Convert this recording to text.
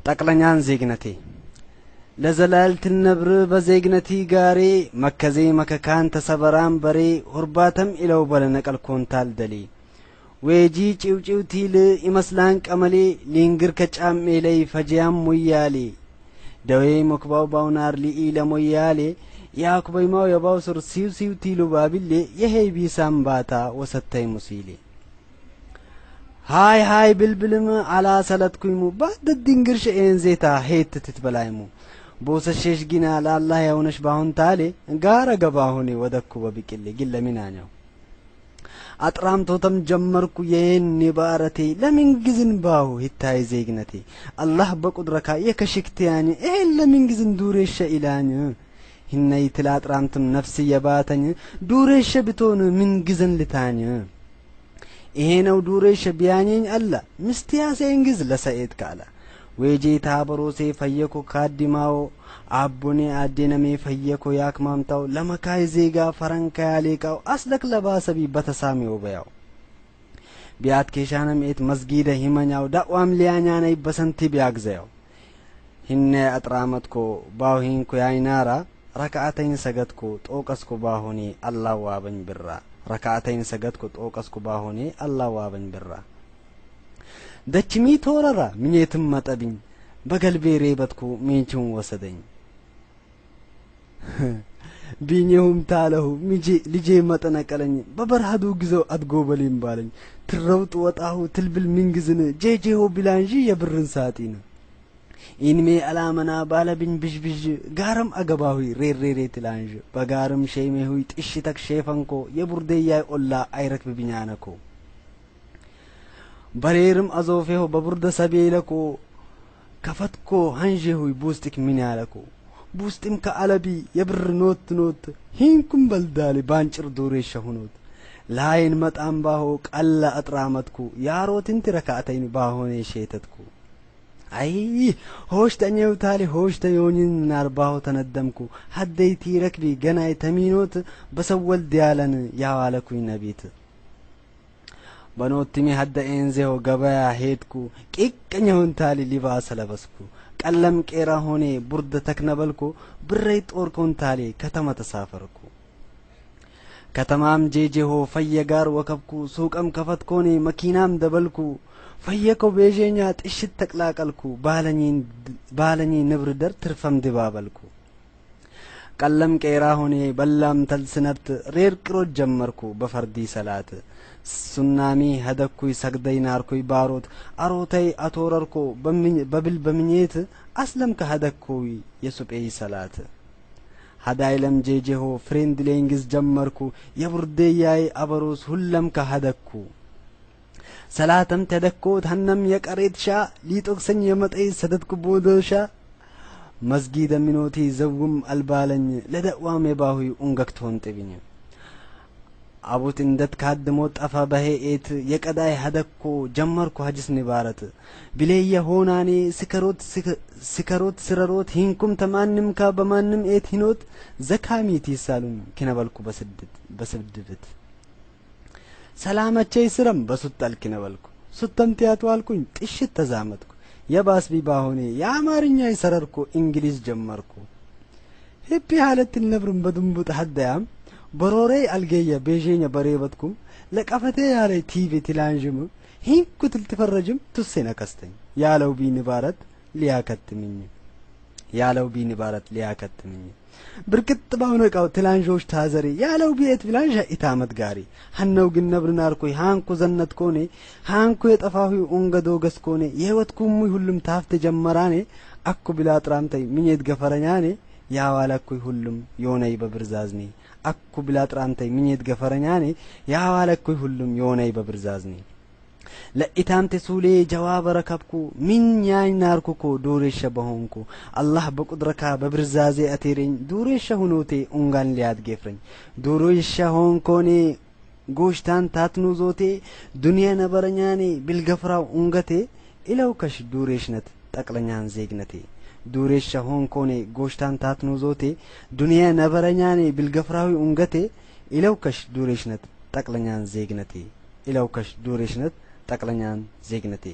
ጠቅለኛን ዜግነቴ ለዘላልት ነብር በዜግነቲ ጋሪ መከዜ መከካን ተሰበራን በሬ ሁርባተም ኢለው በለነቀል ኮንታል ደሊ ወጂ ጭውጭውቲል ይመስላን ቀመሌ ሊንግር ከጫሜ ላይ ፈጂያም ሙያሌ ደዌ መክባው ባውናር ሊኢለ ሙያሌ ያክበይማው የባው ሱር ሲውቲሉ ባቢሌ የሄቢ ሳምባታ ወሰተይ ሙሲሌ ሃይ ብልብልም አላ ሰለትኩይሙ ባድ ድንግርሽ እንዜታ ሄት ትትበላይሙ ቦሰሸሽ ጊና ለአላህ ያውነሽ ባሁን ታሌ ጋራ ገባሁኒ ወደኩ በቢቅሌ ግለሚናኛው አጥራምቶተም ጀመርኩ የን ንባረቴ ለምን ግዝን ባሁ ይታይ ዜግነቴ አላህ በቁድረካ የከሽክቲያኒ ለምን ግዝን ዱሬሽ ኢላኝ ህነይ ትላጥራምትም ነፍስ የባተኝ ዱሬሽ ብቶን ምን ግዝን ልታኝ ይሄ ነው ዱሬሽ ቢያኘኝ አላ ምስቲያሴን ግዝ ለሰይድ ካላ ወጂ ታበሮሴ ፈየኮ ካዲማው አቡኔ አዲነሜ ፈየኮ ያክማምታው ለመካይ ዜጋ ፈረንካ ያሌቃው አስለክ ለባሰቢ በተሳሚው በያው ቢያት ከሻነም ኤት መስጊደ ሂመኛው ዳዋም ሊያኛናይ በሰንቲ ቢያግዘው ህነ አጥራመትኮ ባውሂንኮ ያይናራ ረካዓተይን ሰገድኮ ጦቀስኮ ባሆኔ አላህ ዋበኝ ብራ ረካዓተይን ሰገድኮ ጦቀስኮ ባሆኔ አላህ ዋበኝ ብራ ደችሚ ተወረራ ምኔትም መጠብኝ በገልቤ ሬበትኩ ሜንቹን ወሰደኝ ቢኘሁም ታለሁ ልጄ መጠነቀለኝ በበርሃዱ ግዘው አድጎበሊም ባለኝ ትረውጥ ወጣሁ ትልብል ምንግዝን ጄጄሆ ቢላንጂ የብርን ሳጢን ኢንሜ አላመና ባለብኝ ብዥብዥ ጋርም አገባሁ ሬሬሬ ትላንጅ በጋርም ሼሜሁ ጥሽተክ ሼፈንኮ የቡርዴያይ ኦላ አይረክ ብብኛነኮ በሬርም አዞፌሁ በቡርደ ሰቤለኮ ከፈትኮ አንጄሁ ቡስቲክ ምን ያለኮ ቡስቲም ከአለቢ የብር ኖት ሂንኩም በልዳሊ ባንጭር ዱሬሽ ሆኖት ላይን መጣም ባሆ ቀላ አጥራመትኩ ያሮትን ትረካተይን ባሆኔ ሼተትኩ አይ ሆሽተኛው ታሊ ሆሽተዮኝን ናርባው ተነደምኩ ሀደይቲ ረክቢ ገናይ ተሚኖት በሰወል ዲያለን ያዋለኩኝ ነቢት በኖትሚ ሀደ እንዘው ገበያ ሄድኩ ቂቅኛውን ታሊ ሊባስ ለበስኩ ቀለም ቄራ ሆኔ ቡርደ ተክነበልኩ ብሬ ጦር ኮንታሊ ከተማ ተሳፈርኩ ከተማም ጄጄሆ ፈየጋር ወከብኩ ሱቀም ከፈትኮኔ መኪናም ደበልኩ ፈየኮ ቤጄኛ ጥሽት ተቅላቀልኩ ባለኝ ንብር ደር ትርፈም ድባበልኩ ቀለም ቄራ ሆኔ በላም ተልስነብት ሬር ቅሮት ጀመርኩ በፈርዲ ሰላት ሱናሚ ሀደኩይ ሰግደይ ናርኩይ ባሮት አሮታይ አቶረርኮ በብል በምኘት አስለም ከሀደኩይ የሱጴይ ሰላት ሀዳይለም ጄጄሆ ፍሬንድ ሌንግዝ ጀመርኩ የቡርዴያይ አበሮስ ሁለም ከሀደኩ ሰላተም ተደኮት ሀነም የቀሬትሻ ሊጦክሰኝ የመጠይ ሰደድኩ ቦዶሻ መስጊደ ሚኖቲ ዘውም አልባለኝ ለደዋም የባሁይ ኡንገክቶን ጥብኝ አቡት እንደት ካድሞ ጠፋ በሄት የቀዳይ ሀደኮ ጀመርኩ ሀጅስ ንባረት ቢለየ ሆናኔ ስከሮት ስረሮት ሂንኩም ተማንም ካ በማንም ኤት ሂኖት ዘካሚት ይሳሉም kiነበልኩ በስድድት ሰላማቼ ስረም በሱጣል kiነበልኩ ሱተምቲያት ዋልኩኝ ጥሽት ተዛመትኩ የባስ ቢባሆኔ ያማርኛ ይሰረርኩ እንግሊዝ ጀመርኩ ሄፒ ሐለት ነብርም በድንቡጥ ሀዳያም በሮሬ አልገየ ቤጄኛ በሬበትኩም ለቀፈቴ ያለ ቲቪ ትላንጅም ሂንኩትል ተፈረጅም ትሰና ከስተኝ ያለው ቢንባረት ሊያከትምኝ ብርክት ባውነቃው ትላንጆች ታዘሪ ያለው ቢት ብላንጃ ኢታመት ጋሪ ሐነው ግን ነብርናርኩይ ሃንኩ ዘነት ኮኔ ሃንኩ የጠፋሁ ኡንገዶ ገስኮኔ የህይወትኩም ሁሉም ታፍተ ጀመራኔ አኩ ብላ ጥራምተይ ምኝት ገፈረኛኔ ያዋለኩይ ሁሉም ዮነይ በብርዛዝኔ አኩ ብላ ጥራምተይ ምኝት ገፈረኛኔ ያዋለኩይ ሁሉም ዮነይ በብርዛዝኔ ለኢታምቴ ሱሌ ጀዋብ ረከብኩ ምን ያይናርኩኮ ዱሬሽ በሆንኩ አላህ በቁድረካ በብርዛዜ አቴሪኝ ዱሬሽ ሆኖቴ ኡንጋን ሊያድገፍረኝ ዱሬሽ ሆንኮኔ ጎሽታን ታትኑዞቴ ዱንያ ነበረኛኔ ቢልገፍራው ኡንገቴ ኢለውከሽ ዱሬሽነት ጠቅለኛን ዜግነቴ ዱሬሽ ሆንኮኔ ጎሽታን ታትኑዞቴ ዱንያ ነበረኛኔ ቢልገፍራው ኡንገቴ ኢለውከሽ ዱሬሽነት ጠቅለኛን ዜግነቴ ኢለውከሽ ዱሬሽነት ጠቅለኛን ዜግነቴ